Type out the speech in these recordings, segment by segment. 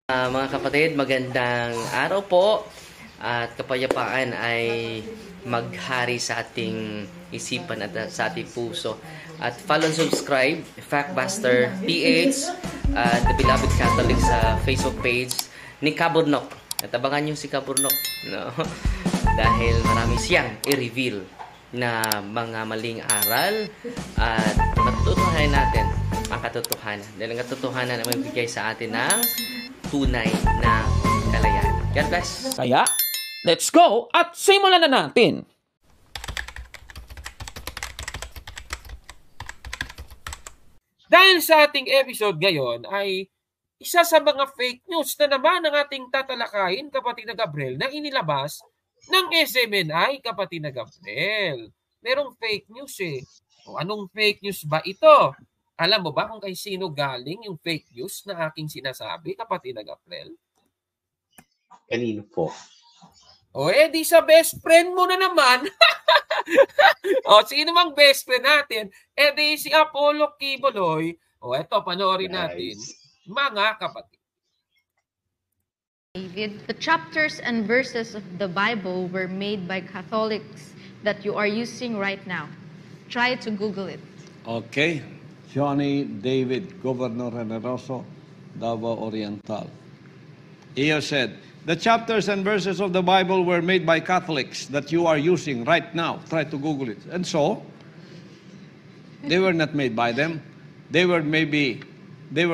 Mga kapatid, magandang araw po at kapayapaan ay maghari sa ating isipan at sa ating puso. At follow and subscribe, Factbuster PH at The Beloved Catholic sa Facebook page ni Kaburnok. At abangan nyo si Kaburnok, no? Dahil marami siyang i-reveal na mga maling aral at matutuhanan natin ang katotohanan. Dahil ang katotohanan ay magbigay sa atin ng tunay na kalayaan. God bless. Kaya, let's go at simulan na natin. Dahil sa ating episode ngayon ay isa sa mga fake news na naman ang ating tatalakayin, kapatid na Gabriel, na inilabas ng SMNI, kapatid na Gabriel. Merong fake news eh. O anong fake news ba ito? Alam mo ba kung kay sino galing yung fake news na aking sinasabi, kapatid na Gabriel? Kanino po? O di sa best friend mo na naman. O sino mang best friend natin? Di si Apollo Quiboloy. O eto, panoorin natin. Mga kapatid. David, the chapters and verses of the Bible were made by Catholics that you are using right now. Try to Google it. Okay. Johnny David, Governor Generoso, Davao Oriental. He said, the chapters and verses of the Bible were made by Catholics that you are using right now. Try to Google it. And so, they were not made by them. They were maybe, what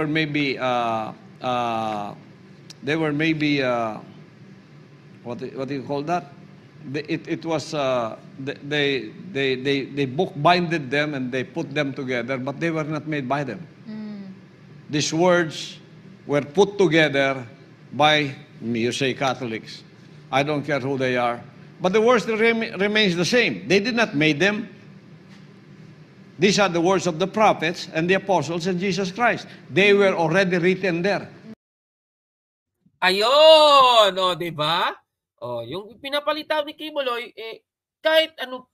do you call that? It was they book binded them and they put them together, but they were not made by them. These words were put together by, you say Catholics. I don't care who they are, but the words remains the same. They did not make them. These are the words of the prophets and the apostles and Jesus Christ. They were already written there. Ayun, o, di ba? O, yung pinapalitaw ni Quiboloy, kahit ano,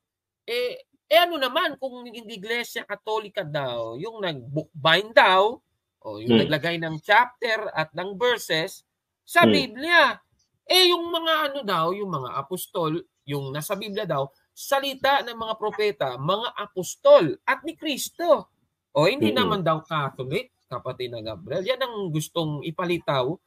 ano naman kung hindi Iglesia Katolika daw, yung nag-bookbind daw, o yung naglagay ng chapter at ng verses sa Biblia. Yung mga ano daw, yung mga apostol, yung nasa Biblia daw, salita ng mga propeta, mga apostol at ni Kristo. O hindi naman daw Catholic, kapatid na Gabriel. Yan ang gustong ipalitaw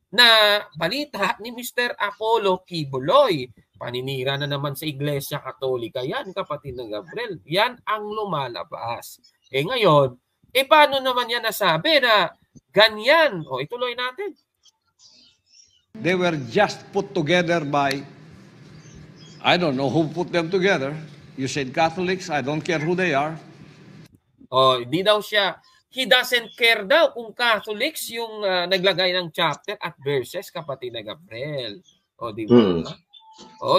na balita ni Mr. Apollo Quiboloy. Paninira na naman sa Iglesia Katolika yan, kapatid na Gabriel. Yan ang lumalabas. Ngayon, paano naman yan nasabi na ganyan? O ituloy natin. They were just put together by, I don't know who put them together. You said Catholics, I don't care who they are. Di daw siya, he doesn't care daw kung Catholics yung naglagay ng chapter at verses, kapatid na Gabriel. Di ba?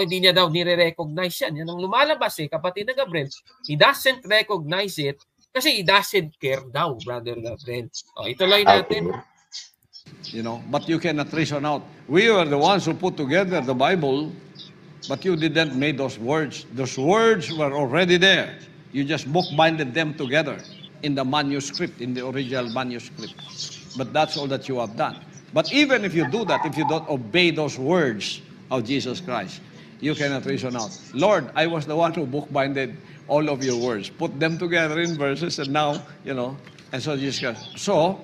Hindi niya daw nire-recognize yan. Yan ang lumalabas kapatid na Gabriel. He doesn't recognize it kasi he doesn't care daw, brother Gabriel. Ituloy natin. You know, but you cannot reason out. We were the ones who put together the Bible, but you didn't make those words. Those words were already there. You just book-binded them together in the manuscript, in the original manuscript. But that's all that you have done. But even if you do that, if you don't obey those words of Jesus Christ, you cannot reason out. Lord, I was the one who book-binded all of your words, put them together in verses, and now, you know, and so Jesus Christ. So,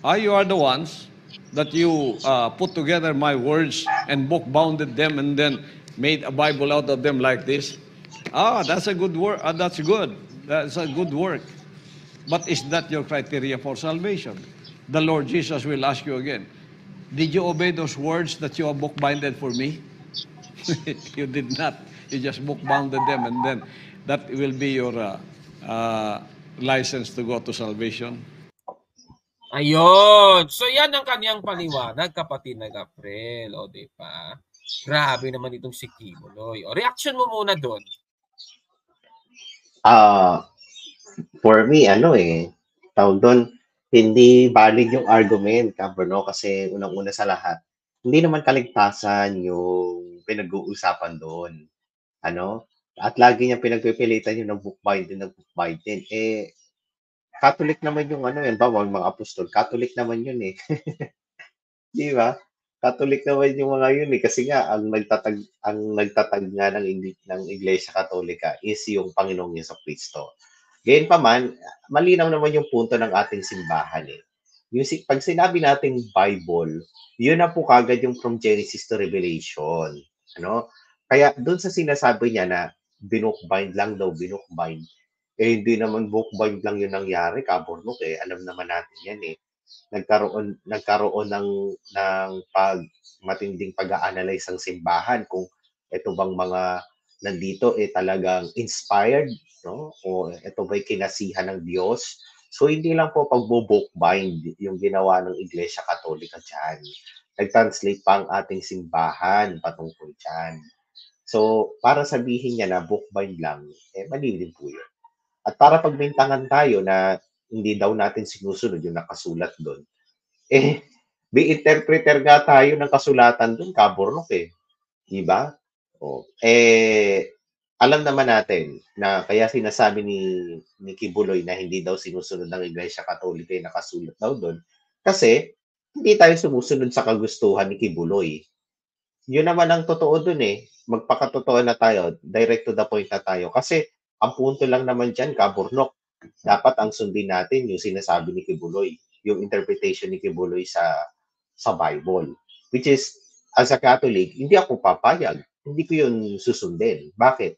you are the ones that you put together my words and book-bounded them and then made a Bible out of them like this. That's a good work. That's good. That's a good work. But is that your criteria for salvation? The Lord Jesus will ask you again, did you obey those words that you have book-binded for me? You did not. You just book-bounded them, and then that will be your license to go to salvation. Ayun. So yan ang kanyang paliwanag, kapatid na Gabriel. Di ba? Grabe naman itong si Quiboloy. Reaction mo muna doon. For me, tawag doon, hindi valid yung argument, Kabro, kasi unang-una sa lahat, hindi naman kaligtasan yung pinag-uusapan doon. At lagi niya pinagpipilitan yung nag-bookbind din. Catholic naman yung yun ba, mga apostol, Catholic naman yun Di ba? Catholic naman yung mga yun eh. Kasi nga, ang nagtatag nga ng Iglesia Katolika is yung Panginoong Jesucristo. Gayunpaman, malinaw naman yung punto ng ating simbahan eh. Pag sinabi nating Bible, yun na po kagad yung from Genesis to Revelation. Ano? Kaya doon sa sinasabi niya na binukbind lang daw, binukbind, hindi naman bookbind lang yun nangyari, kaburnok eh. Alam naman natin yan eh. Nagkaroon ng matinding pag-a-analyze ang simbahan kung ito bang mga nandito eh talagang inspired, no? O ito ba'y kinasihan ng Diyos? So hindi lang po pagbo-bookbind yung ginawa ng Iglesia Katolika diyan. Nag-translate pa ang ating simbahan patungkol diyan. So para sabihin niya na bookbind lang, mali din po yun. At para pagbintangan tayo na hindi daw natin sinusunod yung nakasulat doon, be interpreter nga tayo ng kasulatan doon, kaburnok eh. Diba? Alam naman natin na kaya sinasabi ni Kibuloy na hindi daw sinusunod ng Iglesia Katolika yung nakasulat daw doon kasi hindi tayo sumusunod sa kagustuhan ni Kibuloy. Yun naman ang totoo doon eh. Magpakatotoo na tayo, direct to the point na tayo. Kasi ang punto lang naman dyan, kaburnok, dapat ang sundin natin yung sinasabi ni Kibuloy, yung interpretation ni Kibuloy sa Bible. Which is, as a Catholic, hindi ako papayag. Hindi ko yun susundin. Bakit?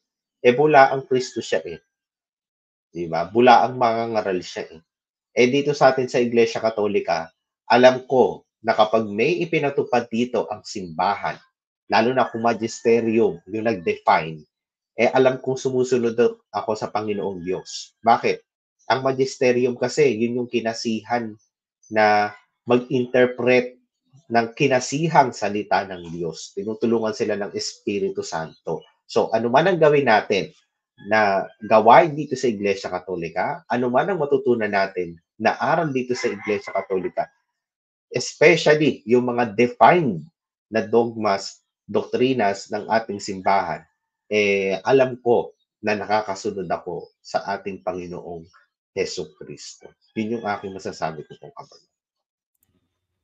Bula ang Kristo siya eh. Diba? Bula ang mga ngaral siya eh. Dito sa atin sa Iglesia Katolika, alam ko na kapag may ipinatupad dito ang simbahan, lalo na kung magisterium yung nag-define, alam kong sumusunod ako sa Panginoong Diyos. Bakit? Ang magisterium kasi, yun yung kinasihan na mag-interpret ng kinasihang salita ng Diyos. Tinutulungan sila ng Espiritu Santo. So, ano man ang gawin natin na gawain dito sa Iglesia Katolika, ano man ang matutunan natin na aral dito sa Iglesia Katolika, especially yung mga defined na dogmas, doktrinas ng ating simbahan, alam ko na nakakasunod ako sa ating Panginoong Hesus Kristo. Yun yung aking masasabi ko pong kapatid.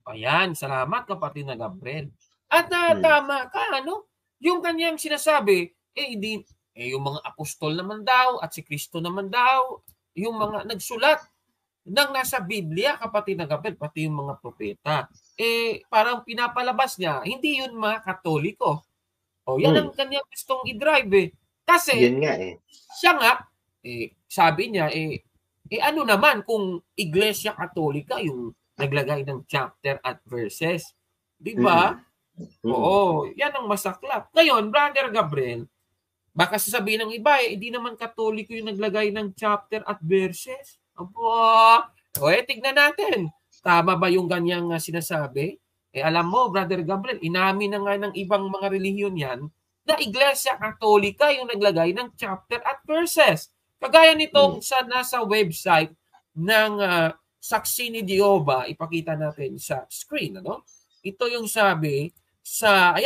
Ayan, salamat kapatid na Gabriel. At tama ka, ano? Yung kanyang sinasabi, yung mga apostol naman daw at si Kristo naman daw, yung mga nagsulat ng nasa Biblia, kapatid na Gabriel, pati yung mga propeta. Parang pinapalabas niya, hindi yun mga Katoliko. Yan ang kanyang gustong i-drive eh. Kasi, yun nga eh. Siya nga, sabi niya, ano naman kung Iglesia Katolika yung naglagay ng chapter at verses. Di ba? Oo, yan ang masaklap. Ngayon, Brother Gabriel, baka sasabihin ng iba, hindi naman Katoliko yung naglagay ng chapter at verses. Tignan natin. Tama ba yung ganyang sinasabi? Alam mo, Brother Gabriel, inamin na nga ng ibang mga relihiyon yan na Iglesia Katolika yung naglagay ng chapter at verses. Kagaya nitong sa nasa website ng Saksi ni Jehovah, ipakita natin sa screen. Ano? Ito yung sabi sa,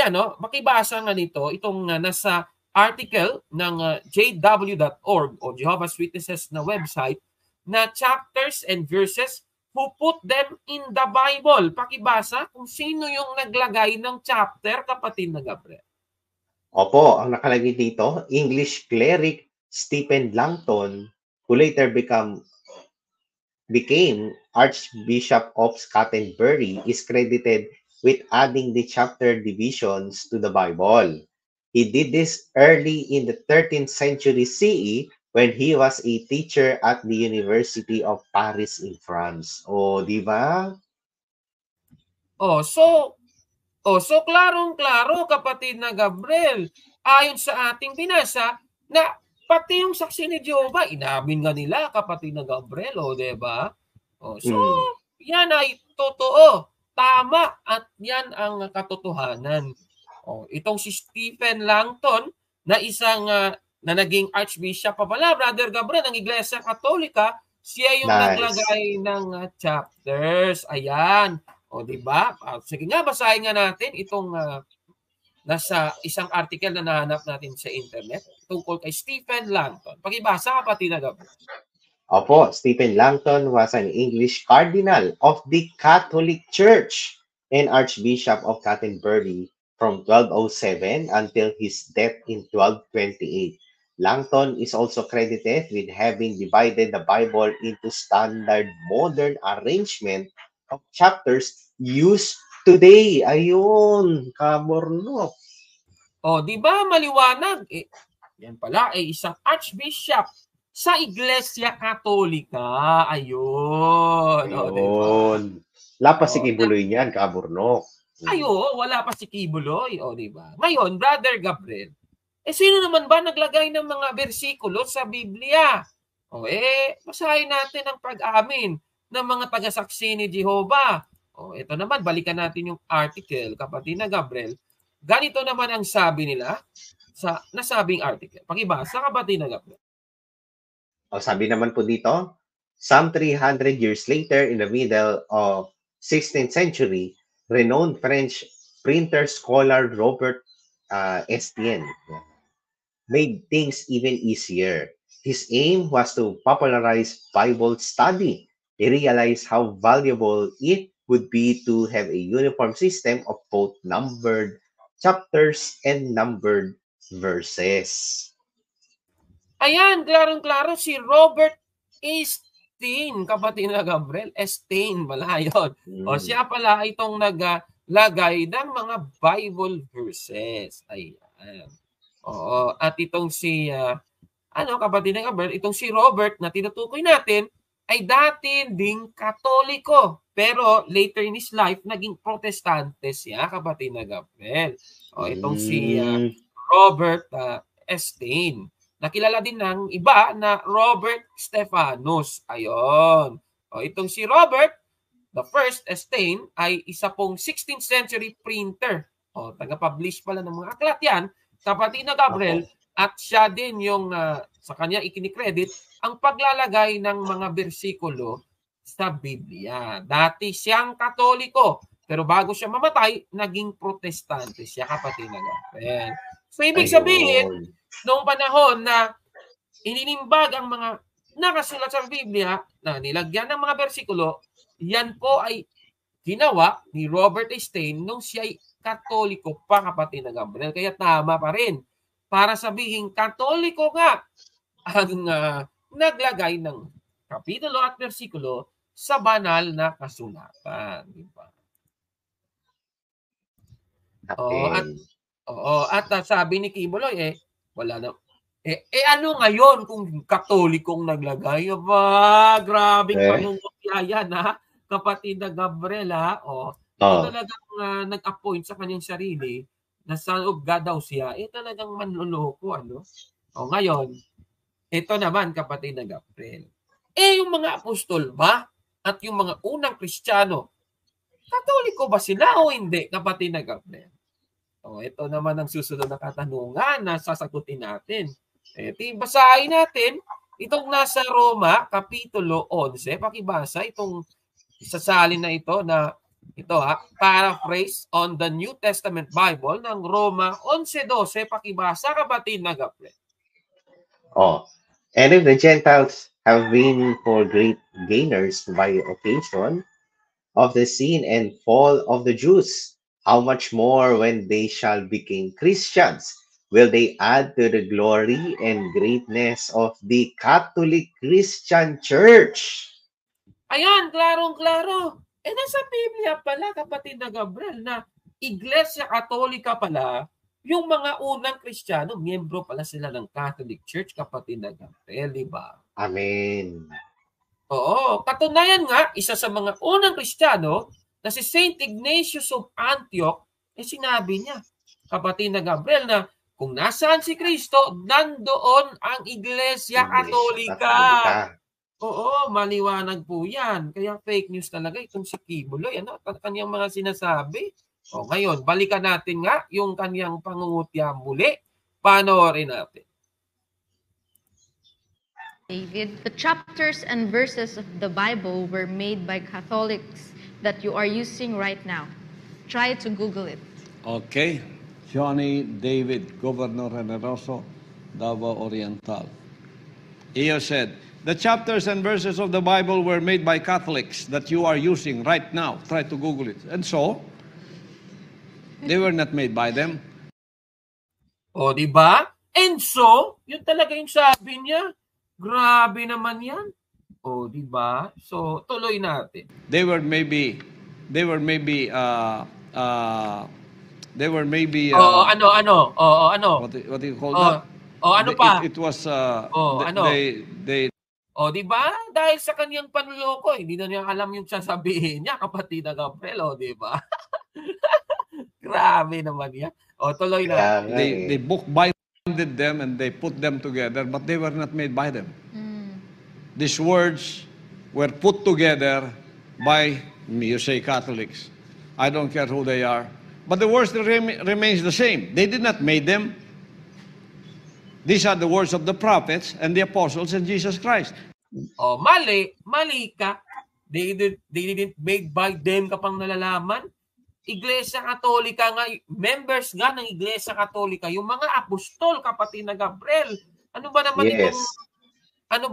makibasa nga nito, itong nasa article ng jw.org o Jehovah's Witnesses na website na chapters and verses who put them in the Bible. Pakibasa kung sino yung naglagay ng chapter, kapatid na Gabriel. Opo, ang nakalagay dito, English cleric Stephen Langton, who later became Archbishop of Canterbury, is credited with adding the chapter divisions to the Bible. He did this early in the 13th century CE when he was a teacher at the University of Paris in France. Di ba? So klarong-klaro, kapatid na Gabriel, ayon sa ating binasa, na pati yung Saksi ni Jehovah, inamin nga nila, kapatid na Gabriel, di ba? Yan ay totoo, tama, at yan ang katotohanan. Itong si Stephen Langton, na isang na naging Archbishop pa pala, Brother Gabriel, ng Iglesia Katolika, siya yung naglagay ng chapters. Ayan. Diba? Sige nga, basahin nga natin itong nasa isang article na nahanap natin sa internet tungkol kay Stephen Langton. Pakibasa, kapatid na Gabriel. Opo, Stephen Langton was an English cardinal of the Catholic Church and Archbishop of Canterbury from 1207 until his death in 1228. Langton is also credited with having divided the Bible into standard modern arrangement of chapters used today. Ayun, Kabornok. O, di ba maliwanag? Yan pala, isang archbishop sa Iglesia Katolika. Ayun. O, di ba? Ayun. Wala pa si Kibuloy niyan, Kaburnok. Wala pa si Kibuloy. O, di ba? Ngayon, Brother Gabriel, sino naman ba naglagay ng mga bersikulo sa Biblia? O, basahin natin ang pag-amin ng mga tagasaksi ni Jehovah. O, ito naman, balikan natin yung article, kapatid na Gabriel. Ganito naman ang sabi nila sa nasabing article. Pakibasa, kapatid na Gabriel. O, sabi naman po dito, some 300 years later, in the middle of 16th century, renowned French printer scholar Robert Estienne made things even easier. His aim was to popularize Bible study. He realized how valuable it would be to have a uniform system of both numbered chapters and numbered verses. Ayan, klarong-klaro si Robert Estienne, kapatid na Gabriel. Estienne, pala yun. O siya pala itong naglagay ng mga Bible verses. Ayan. Oo, at itong si kapatid na Gabriel, itong si Robert na tinutukoy natin ay dati ding Katoliko. Pero later in his life, naging Protestante siya, kapatid na Gabriel. O, itong si Robert Estienne. Nakilala din ng iba na Robert Stephanus. Ayun. O, itong si Robert, the first Estienne, ay isa pong 16th century printer. O, taga-publish pala ng mga aklat yan, kapatid na Gabriel, at siya din yung sa kanya ikinikredit ang paglalagay ng mga bersikulo sa Biblia. Dati siyang Katoliko, pero bago siya mamatay, naging Protestante siya, kapatid na Gabriel. So, ibig sabihin, noong panahon na ininimbag ang mga nakasulat sa Biblia na nilagyan ng mga bersikulo, yan po ay ginawa ni Robert Estienne nung siya ay Katoliko pa, kapatid na Gabriel. Kaya tama pa rin para sabihin Katoliko nga ang naglagay ng kapitulo at bersikulo sa banal na kasulatan. Diba? At sabi ni Kibuloy, wala na. Ano ngayon kung Katolikong naglagay? Grabing panungutya yan, ha? Kapatid na Gabriel, ha? Talagang nag-appoint sa kanyang sarili na son of God daw siya, talagang manloloko, ano? Ngayon, ito naman, kapatid na Gabriel. Yung mga apostol ba? At yung mga unang Kristiyano, Katoliko ba sila o hindi, kapatid na Gabriel? Ito naman ang susunod na katanungan na sasagutin natin. Basahin natin itong nasa Roma, Kapitulo 11. Pakibasa itong isasalin na ito na paraphrase on the New Testament Bible ng Roma 11:12. Pakibasa, kapatid na Gabriel. And if the Gentiles have been for great gainers by occasion of the sin and fall of the Jews, how much more when they shall become Christians will they add to the glory and greatness of the Catholic Christian Church? Ayan, klarong-klaro. Nasa Biblia pala, kapatid na Gabriel, na Iglesia Katolika pala, yung mga unang Kristiyano, miyembro pala sila ng Catholic Church, kapatid na Gabriel, di ba? Amen. Oo, katunayan nga, isa sa mga unang Kristiyano, na si Saint Ignatius of Antioch, sinabi niya, kapatid na Gabriel, na kung nasaan si Kristo, nandoon ang Iglesia Katolika. Oo, maliwanag po yan. Kaya fake news talaga itong si Kibuloy. Kanyang mga sinasabi. Ngayon, balikan natin nga yung kanyang pangungutya muli. Panoorin natin. David, the chapters and verses of the Bible were made by Catholics that you are using right now. Try to Google it. Okay. Johnny David, Governor Generoso, Davao Oriental. He said, the chapters and verses of the Bible were made by Catholics that you are using right now. Try to Google it. And so, They were not made by them. O, di ba? And so, yun talaga yung sabi niya. Grabe naman yan. O, di ba? So, tuloy natin. They were maybe Oo, ano? what do you call Oh, that? ano pa? It was ano? they O, di ba? Dahil sa kanyang panloloko, hindi na niya alam yung sasabihin niya, kapatid na Gabriel, o, di ba? Grabe naman yan. O, tuloy na. Kaya nga they book-binded them and they put them together, but they were not made by them. These words were put together by, you say Catholics. I don't care who they are. But the words remains the same. They did not make them. These are the words of the prophets and the apostles and Jesus Christ. Oh, mali ka. They didn't made by them ka pang nalalaman. Iglesia Katolika nga, members nga ng Iglesia Katolika, yung mga apostol, kapatid na Gabriel. Ano ba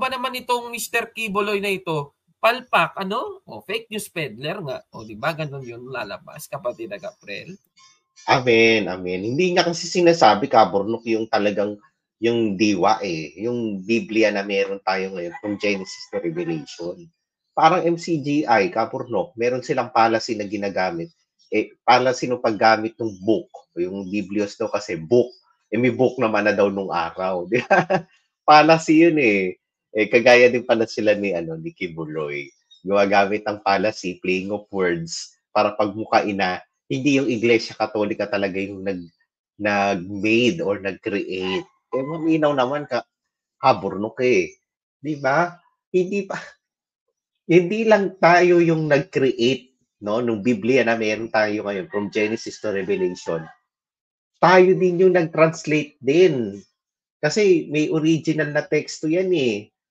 naman itong Mr. Kibuloy na ito? Palpak, ano? O, fake news peddler nga. O, di ba? Ganun yun lalabas, kapatid na Gabriel. Amen, amen. Hindi niya kasi sinasabi, Kaburnok, yung talagang yung diwa yung Biblia na meron tayo ngayon from Genesis to Revelation. Parang MCGI, Kaburnok, meron silang policy na ginagamit. Policy ng paggamit ng book, yung Biblios daw kasi book. May book naman na daw nung araw. Di ba? Policy yun kagaya din pala sila ni Kibuloy. Gumagamit ng policy, playing of words, para pagmukain na hindi yung Iglesia Katolika talaga yung nag-made or nag-create. Maminaw naman Kaburnok Di ba? Hindi lang tayo yung nag-create, no, nung Biblia na meron tayo ngayon from Genesis to Revelation. Tayo din yung nag-translate din. Kasi may original na teksto yan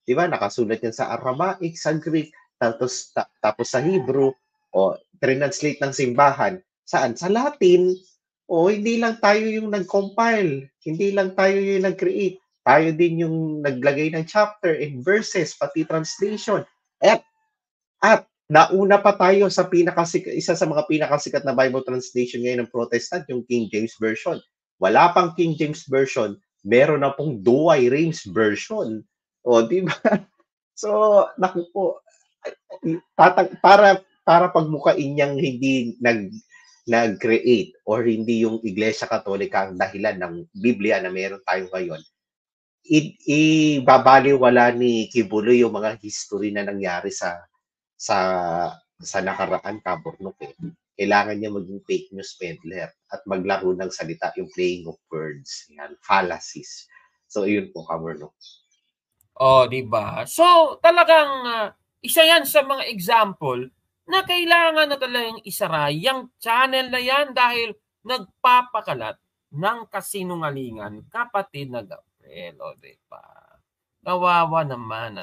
Di ba? Nakasulat yan sa Aramaic, sa Greek, tapos sa Hebrew, translate ng simbahan. Saan? Sa Latin. Hindi lang tayo yung nag-compile. Hindi lang tayo yung nag-create. Tayo din yung naglagay ng chapter and verses, pati translation. At nauna pa tayo sa isa sa mga pinakasikat na Bible translation ngayon ng Protestant, yung King James Version. Wala pang King James Version, meron na pong Douay Rheims Version. Di ba? So, naku po, para pagmukain niyang hindi nag-create or hindi yung Iglesia Katolika ang dahilan ng Biblia na meron tayo ngayon, ibabaliwala ni Kibuloy yung mga history na nangyari sa nakaraan, Kaburnok Kailangan niya maging fake news peddler at maglaro ng salita, yung playing of words, fallacies. So, yun po, Kaburnok. Di ba? So, talagang isa yan sa mga example na kailangan na talagang isara yung channel na yan dahil nagpapakalat ng kasinungalingan, kapatid na Gabriel. Di ba? Kawawa naman,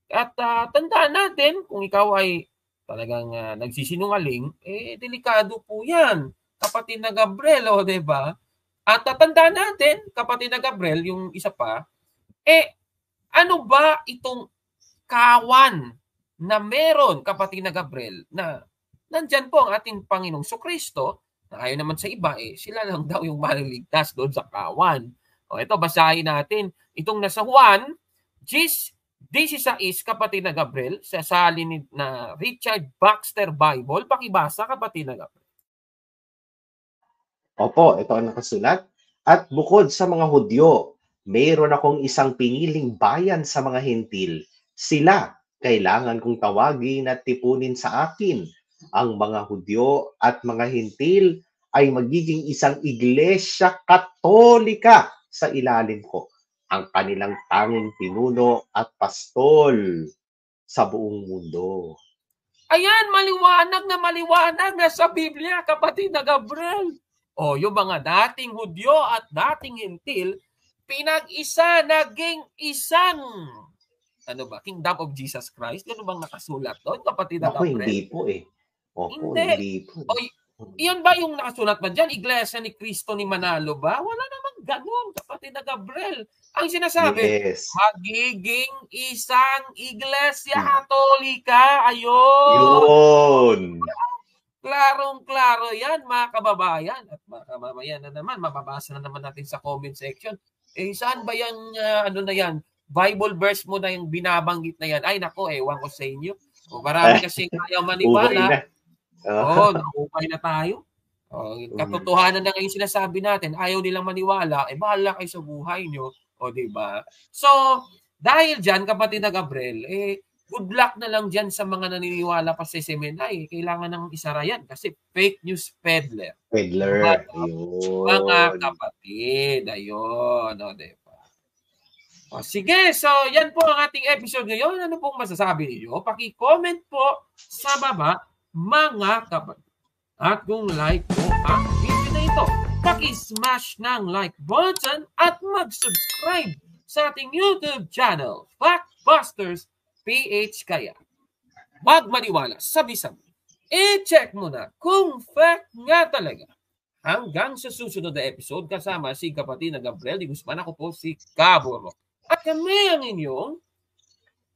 At tandaan natin, kung ikaw ay talagang nagsisinungaling, delikado po yan, kapatid na Gabriel, di ba? At tandaan natin, kapatid na Gabriel, yung isa pa, ano ba itong kawan na meron, kapatid na Gabriel, na nandyan po ang ating Panginoong Sokristo, na ayon naman sa iba, sila lang daw yung maliligtas doon sa kawan. Ito, basahin natin. Itong nasa Juan, 16, kapatid na Gabriel, sa salin na Richard Baxter Bible. Pakibasa, kapatid na Gabriel. Opo, ito ang nakasulat. At bukod sa mga Hudyo, mayroon akong isang piniling bayan sa mga Hentil. Sila kailangan kong tawagin at tipunin sa akin. Ang mga Hudyo at mga Hentil ay magiging isang Iglesia Katolika sa ilalim ko. Ang kanilang tanging pinuno at pastol sa buong mundo. Ayan, maliwanag na sa Biblia, kapatid na Gabriel. Yung mga dating Hudyo at dating Hentil, pinag-isa, naging isang Kingdom of Jesus Christ? Ano bang nakasulat doon, kapatid na Gabriel? Hindi po hindi po. Iyon ba yung nakasulat ba dyan? Iglesia ni Cristo ni Manalo ba? Wala namang ganun, kapatid na Gabriel. Ang sinasabi, magiging isang Iglesia Katolika. Ayun. Klarong-klaro yan, mga kababayan. At mga kababayan na naman, mababasa na naman natin sa comment section. Saan ba yan, ano na yan? Bible verse mo na yung binabanggit na yan. Ay, nako, ewan ko sa inyo. Marami kasi ayaw Ubay maniwala. na. Naubay na tayo. Katotohanan na ngayon sinasabi natin, ayaw nilang maniwala, bahala kayo sa buhay nyo. Diba? So, dahil dyan, kapatid na Gabriel, good luck na lang dyan sa mga naniniwala pa sa SMNI. Kailangan ng isara yan kasi fake news peddler. Peddler. Mga kapatid. Ayun. Diba? Sige, so yan po ang ating episode ngayon. Ano pong masasabi niyo? Paki-comment po sa baba, mga kapatid. At kung like po ang video na ito, paki-smash ng like button at mag-subscribe sa ating YouTube channel, Factbusters PH. Kaya, wag maniwala, sabi-sabi. I-check mo na kung fact nga talaga. Hanggang sa susunod na episode, kasama si kapatid na Gabriel Di Guzman, ako po si Gabo. At kami ang inyong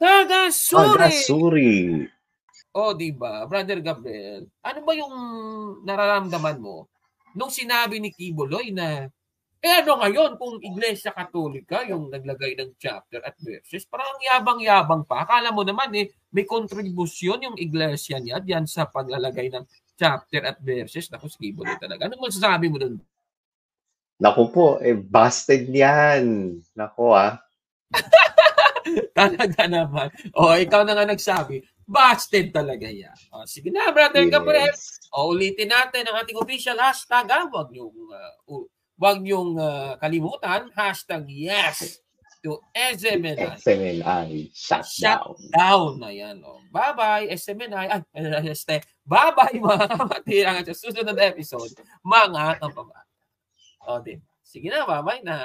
taga-suri. Diba, Brother Gabriel, ano ba yung nararamdaman mo nung sinabi ni Kibuloy na ano ngayon kung Iglesia Katolika yung naglagay ng chapter at verses, parang yabang-yabang pa. Akala mo naman may kontribusyon yung Iglesia niya diyan sa paglalagay ng chapter at verses. Naku, si Kibuloy talaga. Ano masasabi mo doon? Naku po, busted yan. Naku Talaga naman. Ikaw na nga nagsabi, busted talaga yan. Sige na, Brother Gabriel. Ulitin natin ang ating official hashtag. Huwag niyong kalimutan. Hashtag yes to SMNI. SMNI. Shutdown na yan. Bye-bye, SMNI. Bye-bye, mga kapatid. Ang sa susunod na episode, mga kapatid. Sige na, bye-bye na.